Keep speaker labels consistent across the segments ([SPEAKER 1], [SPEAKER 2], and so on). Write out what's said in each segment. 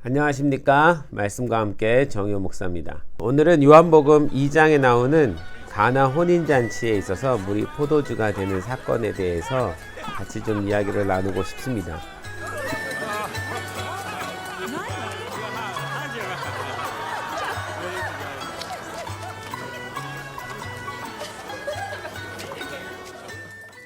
[SPEAKER 1] 안녕하십니까. 말씀과 함께 정효 목사입니다. 오늘은 요한복음 2장에 나오는 가나 혼인잔치에 있어서 물이 포도주가 되는 사건에 대해서 같이 좀 이야기를 나누고 싶습니다.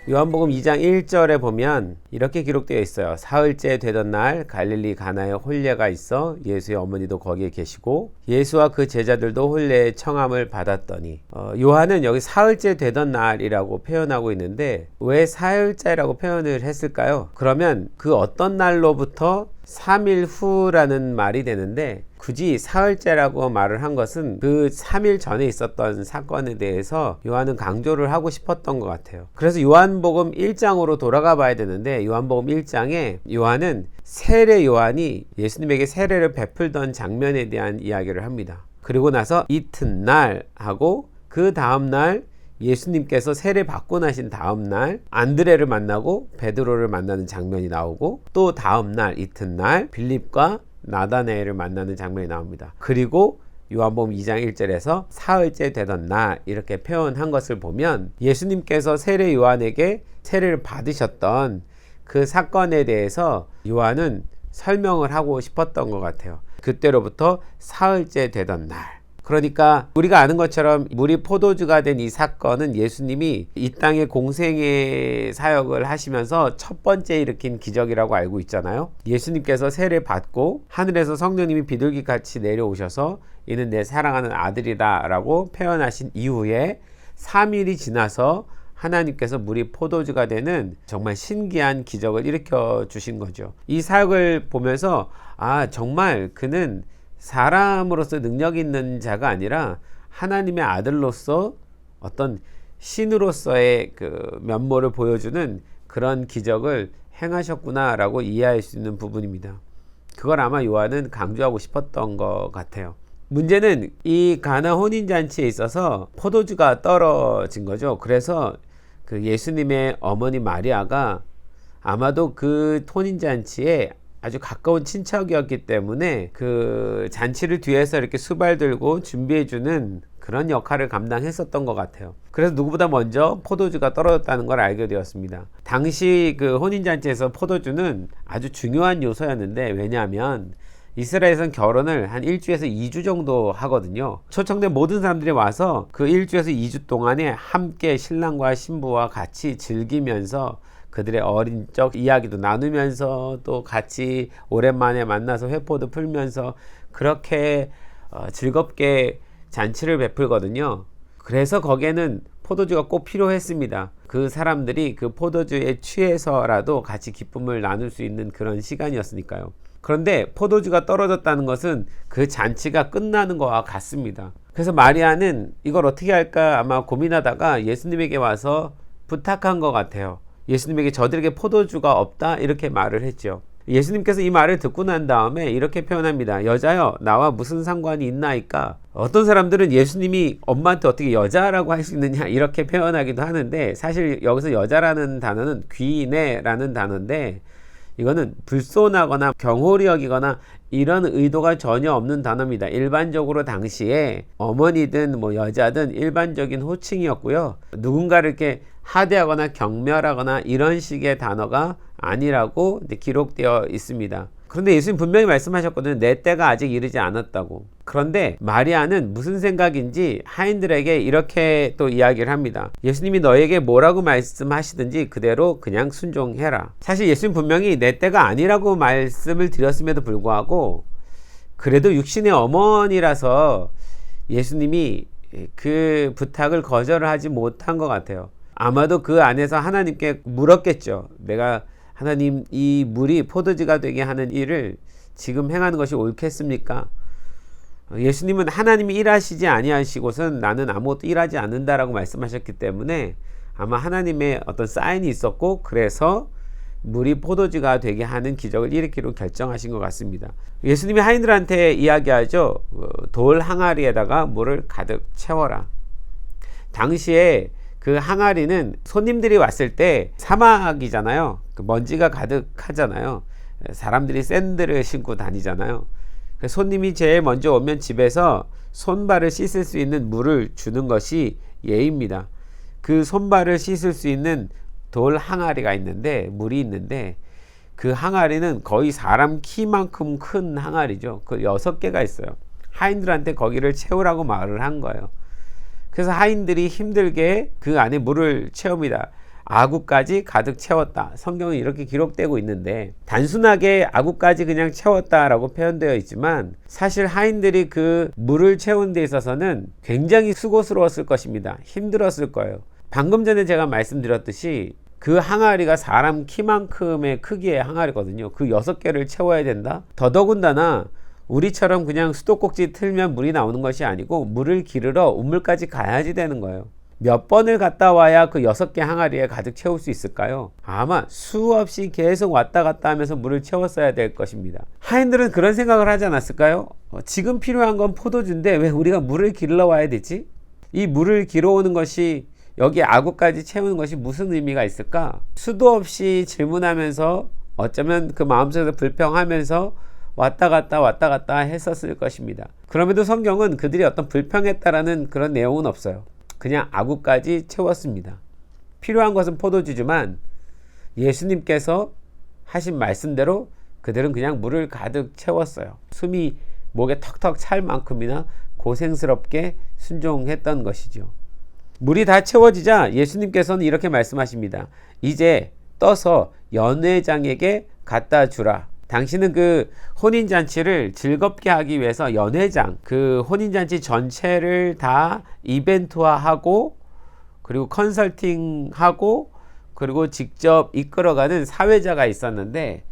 [SPEAKER 1] 요한복음 2장 1절에 보면 이렇게 기록되어 있어요. 사흘째 되던 날 갈릴리 가나에 혼례가 있어 예수의 어머니도 거기에 계시고 예수와 그 제자들도 혼례의 청함을 받았더니 요한은 여기 사흘째 되던 날이라고 표현하고 있는데 왜 사흘째라고 표현을 했을까요? 그러면 그 어떤 날로부터 3일 후라는 말이 되는데 굳이 사흘째라고 말을 한 것은 그 3일 전에 있었던 사건에 대해서 요한은 강조를 하고 싶었던 것 같아요. 그래서 요한복음 1장으로 돌아가 봐야 되는데 요한복음 1장에 요한은 세례 요한이 예수님에게 세례를 베풀던 장면에 대한 이야기를 합니다. 그리고 나서 이튿날 하고 그 다음날 예수님께서 세례 받고 나신 다음날 안드레를 만나고 베드로를 만나는 장면이 나오고 또 다음날 이튿날 빌립과 나다나엘을 만나는 장면이 나옵니다. 그리고 요한복음 2장 1절에서 사흘째 되던 날 이렇게 표현한 것을 보면 예수님께서 세례 요한에게 세례를 받으셨던 그 사건에 대해서 요한은 설명을 하고 싶었던 것 같아요. 그때로부터 사흘째 되던 날. 그러니까 우리가 아는 것처럼 물이 포도주가 된 이 사건은 예수님이 이 땅에 공생의 사역을 하시면서 첫 번째 일으킨 기적이라고 알고 있잖아요. 예수님께서 세례 받고 하늘에서 성령님이 비둘기같이 내려오셔서 이는 내 사랑하는 아들이다 라고 표현하신 이후에 3일이 지나서 하나님께서 물이 포도주가 되는 정말 신기한 기적을 일으켜 주신 거죠. 이 사역을 보면서 정말 그는 사람으로서 능력 있는 자가 아니라 하나님의 아들로서 어떤 신으로서의 그 면모를 보여주는 그런 기적을 행하셨구나 라고 이해할 수 있는 부분입니다. 그걸 아마 요한은 강조하고 싶었던 것 같아요. 문제는 이 가나 혼인잔치에 있어서 포도주가 떨어진 거죠. 그래서 그 예수님의 어머니 마리아가 아마도 그 혼인잔치에 아주 가까운 친척이었기 때문에 그 잔치를 뒤에서 이렇게 수발 들고 준비해주는 그런 역할을 감당했었던 것 같아요. 그래서 누구보다 먼저 포도주가 떨어졌다는 걸 알게 되었습니다. 당시 그 혼인잔치에서 포도주는 아주 중요한 요소였는데 왜냐하면 이스라엘에서는 결혼을 한 1주에서 2주 정도 하거든요. 초청된 모든 사람들이 와서 그 1주에서 2주 동안에 함께 신랑과 신부와 같이 즐기면서 그들의 어린 적 이야기도 나누면서 또 같이 오랜만에 만나서 회포도 풀면서 그렇게 즐겁게 잔치를 베풀거든요. 그래서 거기에는 포도주가 꼭 필요했습니다. 그 사람들이 그 포도주에 취해서라도 같이 기쁨을 나눌 수 있는 그런 시간이었으니까요. 그런데 포도주가 떨어졌다는 것은 그 잔치가 끝나는 것과 같습니다. 그래서 마리아는 이걸 어떻게 할까 아마 고민하다가 예수님에게 와서 부탁한 것 같아요. 예수님에게 저들에게 포도주가 없다 이렇게 말을 했죠. 예수님께서 이 말을 듣고 난 다음에 이렇게 표현합니다. 여자여 나와 무슨 상관이 있나이까. 어떤 사람들은 예수님이 엄마한테 어떻게 여자라고 할 수 있느냐 이렇게 표현하기도 하는데 사실 여기서 여자라는 단어는 귀인애라는 단어인데 이거는 불손하거나 경홀히 여기거나 이런 의도가 전혀 없는 단어입니다. 일반적으로 당시에 어머니든 뭐 여자든 일반적인 호칭이었고요. 누군가를 이렇게 하대하거나 경멸하거나 이런 식의 단어가 아니라고 기록되어 있습니다. 그런데 예수님 분명히 말씀하셨거든요. 내 때가 아직 이르지 않았다고. 그런데 마리아는 무슨 생각인지 하인들에게 이렇게 또 이야기를 합니다. 예수님이 너에게 뭐라고 말씀하시든지 그대로 그냥 순종해라. 사실 예수님 분명히 내 때가 아니라고 말씀을 드렸음에도 불구하고 그래도 육신의 어머니라서 예수님이 그 부탁을 거절을 하지 못한 것 같아요. 아마도 그 안에서 하나님께 물었겠죠. 내가 하나님 이 물이 포도주가 되게 하는 일을 지금 행하는 것이 옳겠습니까? 예수님은 하나님이 일하시지 아니하시고선 나는 아무것도 일하지 않는다라고 말씀하셨기 때문에 아마 하나님의 어떤 사인이 있었고 그래서 물이 포도주가 되게 하는 기적을 일으키기로 결정하신 것 같습니다. 예수님이 하인들한테 이야기하죠. 돌 항아리에다가 물을 가득 채워라. 당시에 그 항아리는 손님들이 왔을 때 사막이잖아요. 그 먼지가 가득하잖아요. 사람들이 샌들을 신고 다니잖아요. 손님이 제일 먼저 오면 집에서 손발을 씻을 수 있는 물을 주는 것이 예입니다. 그 손발을 씻을 수 있는 돌 항아리가 있는데, 물이 있는데, 그 항아리는 거의 사람 키만큼 큰 항아리죠. 그 6개가 있어요. 하인들한테 거기를 채우라고 말을 한 거예요. 그래서 하인들이 힘들게 그 안에 물을 채웁니다. 아구까지 가득 채웠다. 성경은 이렇게 기록되고 있는데, 단순하게 아구까지 그냥 채웠다라고 표현되어 있지만, 사실 하인들이 그 물을 채우는 데 있어서는 굉장히 수고스러웠을 것입니다. 힘들었을 거예요. 방금 전에 제가 말씀드렸듯이 그 항아리가 사람 키만큼의 크기의 항아리거든요. 그 6개를 채워야 된다. 더더군다나 우리처럼 그냥 수도꼭지 틀면 물이 나오는 것이 아니고, 물을 기르러 우물까지 가야지 되는 거예요. 몇 번을 갔다 와야 그 6개 항아리에 가득 채울 수 있을까요? 아마 수없이 계속 왔다 갔다 하면서 물을 채웠어야 될 것입니다. 하인들은 그런 생각을 하지 않았을까요? 지금 필요한 건 포도주인데 왜 우리가 물을 길러 와야 되지? 이 물을 길어오는 것이, 여기 아구까지 채우는 것이 무슨 의미가 있을까? 수도 없이 질문하면서 어쩌면 그 마음속에서 불평하면서 왔다 갔다 했었을 것입니다. 그럼에도 성경은 그들이 어떤 불평했다라는 그런 내용은 없어요. 그냥 아구까지 채웠습니다. 필요한 것은 포도주지만 예수님께서 하신 말씀대로 그들은 그냥 물을 가득 채웠어요. 숨이 목에 턱턱 찰 만큼이나 고생스럽게 순종했던 것이죠. 물이 다 채워지자 예수님께서는 이렇게 말씀하십니다. 이제 떠서 연회장에게 갖다 주라. 당신은 그 혼인잔치를 즐겁게 하기 위해서 연회장, 그 혼인잔치 전체를 다 이벤트화하고, 그리고 컨설팅하고, 그리고 직접 이끌어가는 사회자가 있었는데,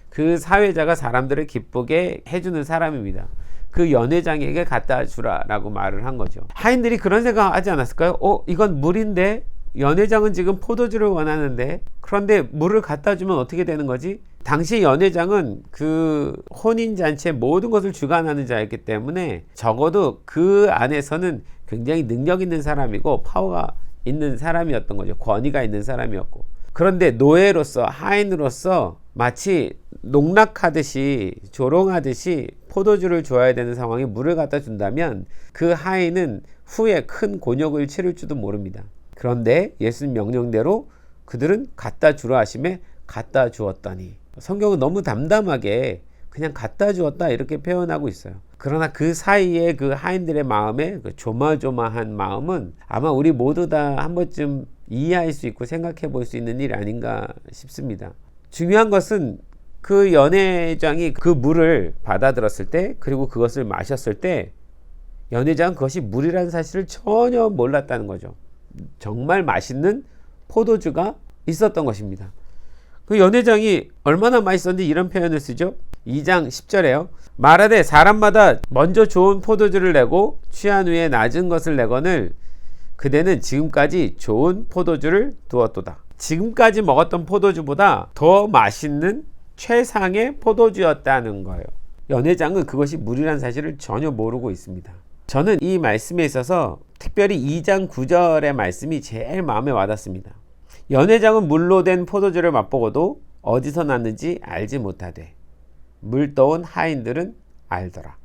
[SPEAKER 1] 그 사회자가 사람들을 기쁘게 해주는 사람입니다. 그 연회장에게 갖다 주라 라고 말을 한 거죠. 하인들이 그런 생각 하지 않았을까요? 이건 물인데, 연회장은 지금 포도주를 원하는데, 그런데 물을 갖다 주면 어떻게 되는 거지? 당시 연회장은 그 혼인잔치의 모든 것을 주관하는 자였기 때문에 적어도 그 안에서는 굉장히 능력 있는 사람이고 파워가 있는 사람이었던 거죠. 권위가 있는 사람이었고. 그런데 노예로서, 하인으로서 마치 농락하듯이, 조롱하듯이 포도주를 줘야 되는 상황에 물을 갖다 준다면 그 하인은 후에 큰 곤욕을 치를 줄도 모릅니다. 그런데 예수님 명령대로 그들은 갖다 주라 하심에 갖다 주었더니, 성경은 너무 담담하게 그냥 갖다 주었다 이렇게 표현하고 있어요. 그러나 그 사이에 그 하인들의 마음에 그 조마조마한 마음은 아마 우리 모두 다 한 번쯤 이해할 수 있고 생각해 볼 수 있는 일 아닌가 싶습니다. 중요한 것은 그 연회장이 그 물을 받아들었을 때, 그리고 그것을 마셨을 때 연회장은 그것이 물이라는 사실을 전혀 몰랐다는 거죠. 정말 맛있는 포도주가 있었던 것입니다. 그 연회장이 얼마나 맛있었는지 이런 표현을 쓰죠. 2장 10절에요. 말하되 사람마다 먼저 좋은 포도주를 내고 취한 후에 낮은 것을 내거늘 그대는 지금까지 좋은 포도주를 두었도다. 지금까지 먹었던 포도주보다 더 맛있는 최상의 포도주였다는 거예요. 연회장은 그것이 물이라는 사실을 전혀 모르고 있습니다. 저는 이 말씀에 있어서 특별히 2장 9절의 말씀이 제일 마음에 와닿습니다. 연회장은 물로 된 포도주를 맛보고도 어디서 났는지 알지 못하되 물 떠온 하인들은 알더라.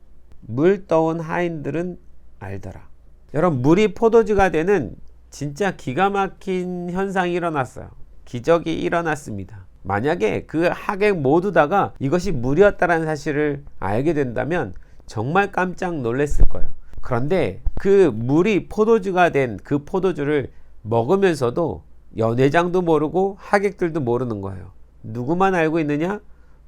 [SPEAKER 1] 물 떠온 하인들은 알더라. 여러분, 물이 포도주가 되는 진짜 기가 막힌 현상이 일어났어요. 기적이 일어났습니다. 만약에 그 하객 모두 다가 이것이 물이었다는 사실을 알게 된다면 정말 깜짝 놀랐을 거예요. 그런데 그 물이 포도주가 된 그 포도주를 먹으면서도 연회장도 모르고 하객들도 모르는 거예요. 누구만 알고 있느냐?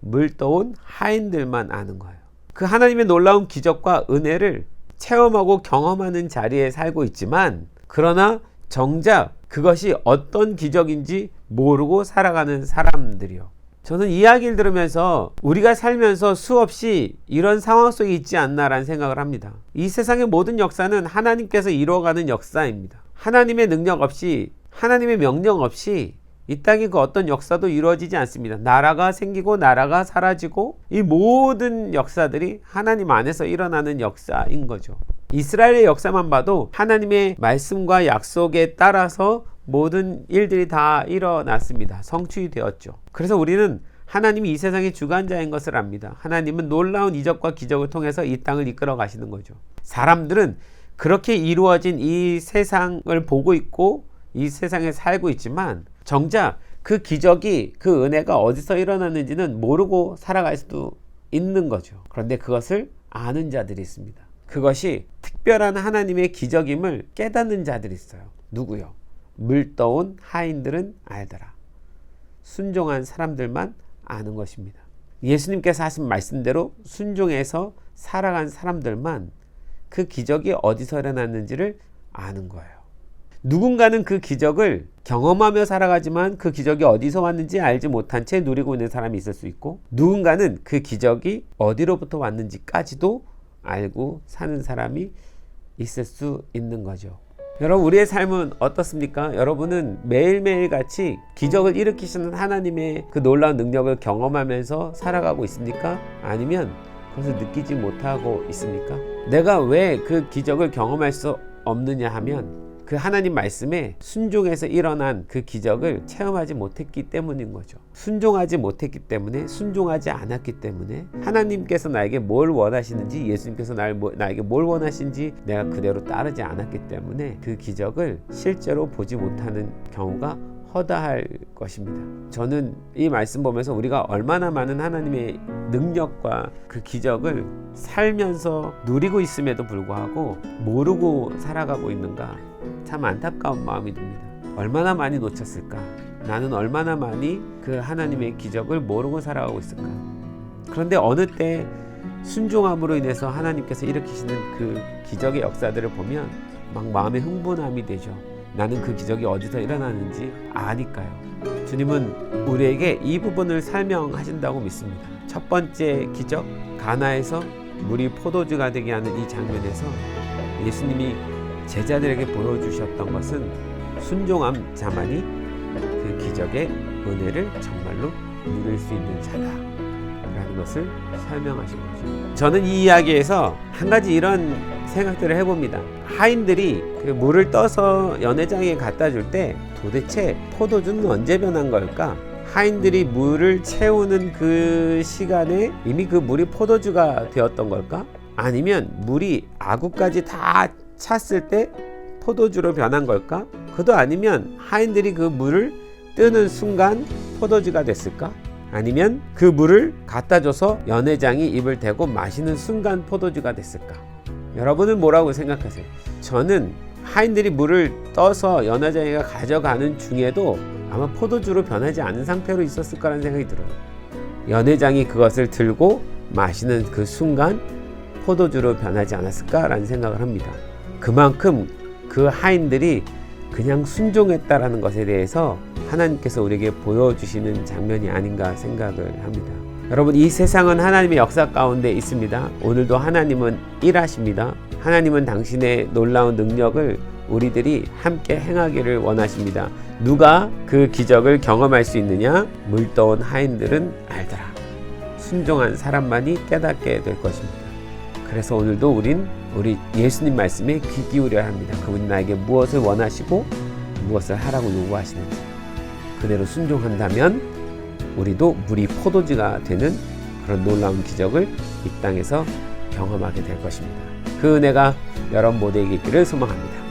[SPEAKER 1] 물 떠온 하인들만 아는 거예요. 그 하나님의 놀라운 기적과 은혜를 체험하고 경험하는 자리에 살고 있지만, 그러나 정작 그것이 어떤 기적인지 모르고 살아가는 사람들이요. 저는 이야기를 들으면서 우리가 살면서 수없이 이런 상황 속에 있지 않나라는 생각을 합니다. 이 세상의 모든 역사는 하나님께서 이루어가는 역사입니다. 하나님의 능력 없이, 하나님의 명령 없이 이 땅에 그 어떤 역사도 이루어지지 않습니다. 나라가 생기고 나라가 사라지고, 이 모든 역사들이 하나님 안에서 일어나는 역사인 거죠. 이스라엘의 역사만 봐도 하나님의 말씀과 약속에 따라서 모든 일들이 다 일어났습니다. 성취되었죠. 그래서 우리는 하나님이 이 세상의 주관자인 것을 압니다. 하나님은 놀라운 이적과 기적을 통해서 이 땅을 이끌어 가시는 거죠. 사람들은 그렇게 이루어진 이 세상을 보고 있고 이 세상에 살고 있지만 정작 그 기적이, 그 은혜가 어디서 일어났는지는 모르고 살아갈 수도 있는 거죠. 그런데 그것을 아는 자들이 있습니다. 그것이 특별한 하나님의 기적임을 깨닫는 자들이 있어요. 누구요? 물떠온 하인들은 알더라. 순종한 사람들만 아는 것입니다. 예수님께서 하신 말씀대로 순종해서 살아간 사람들만 그 기적이 어디서 일어났는지를 아는 거예요. 누군가는 그 기적을 경험하며 살아가지만 그 기적이 어디서 왔는지 알지 못한 채 누리고 있는 사람이 있을 수 있고, 누군가는 그 기적이 어디로부터 왔는지까지도 알고 사는 사람이 있을 수 있는 거죠. 여러분, 우리의 삶은 어떻습니까? 여러분은 매일매일 같이 기적을 일으키시는 하나님의 그 놀라운 능력을 경험하면서 살아가고 있습니까? 아니면 그것을 느끼지 못하고 있습니까? 내가 왜 그 기적을 경험할 수 없느냐 하면 그 하나님 말씀에 순종해서 일어난 그 기적을 체험하지 못했기 때문인 거죠. 순종하지 못했기 때문에, 순종하지 않았기 때문에 하나님께서 나에게 뭘 원하시는지, 예수님께서 나에게 뭘 원하시는지 내가 그대로 따르지 않았기 때문에 그 기적을 실제로 보지 못하는 경우가 허다할 것입니다. 저는 이 말씀 보면서 우리가 얼마나 많은 하나님의 능력과 그 기적을 살면서 누리고 있음에도 불구하고 모르고 살아가고 있는가, 참 안타까운 마음이 듭니다. 얼마나 많이 놓쳤을까? 나는 얼마나 많이 그 하나님의 기적을 모르고 살아가고 있을까? 그런데 어느 때 순종함으로 인해서 하나님께서 일으키시는 그 기적의 역사들을 보면 막 마음에 흥분함이 되죠. 나는 그 기적이 어디서 일어나는지 아니까요. 주님은 우리에게 이 부분을 설명하신다고 믿습니다. 첫 번째 기적, 가나에서 물이 포도주가 되게 하는 이 장면에서 예수님이 제자들에게 보여주셨던 것은 순종함 자만이 그 기적의 은혜를 정말로 누릴 수 있는 자다라는 것을 설명하신 거죠. 저는 이 이야기에서 한 가지 이런 생각들을 해봅니다. 하인들이 그 물을 떠서 연회장에 갖다 줄 때 도대체 포도주는 언제 변한 걸까? 하인들이 물을 채우는 그 시간에 이미 그 물이 포도주가 되었던 걸까? 아니면 물이 아구까지 다 찼을 때 포도주로 변한 걸까? 그도 아니면 하인들이 그 물을 뜨는 순간 포도주가 됐을까? 아니면 그 물을 갖다 줘서 연회장이 입을 대고 마시는 순간 포도주가 됐을까? 여러분은 뭐라고 생각하세요? 저는 하인들이 물을 떠서 연회장이가 가져가는 중에도 아마 포도주로 변하지 않은 상태로 있었을 거라는 생각이 들어요. 연회장이 그것을 들고 마시는 그 순간 포도주로 변하지 않았을까라는 생각을 합니다. 그만큼 그 하인들이 그냥 순종했다라는 것에 대해서 하나님께서 우리에게 보여주시는 장면이 아닌가 생각을 합니다. 여러분, 이 세상은 하나님의 역사 가운데 있습니다. 오늘도 하나님은 일하십니다. 하나님은 당신의 놀라운 능력을 우리들이 함께 행하기를 원하십니다. 누가 그 기적을 경험할 수 있느냐? 물떠온 하인들은 알더라. 순종한 사람만이 깨닫게 될 것입니다. 그래서 오늘도 우리 예수님 말씀에 귀 기울여야 합니다. 그분이 나에게 무엇을 원하시고 무엇을 하라고 요구하시는지 그대로 순종한다면 우리도 물이 포도주가 되는 그런 놀라운 기적을 이 땅에서 경험하게 될 것입니다. 그 은혜가 여러분 모두에게 있기를 소망합니다.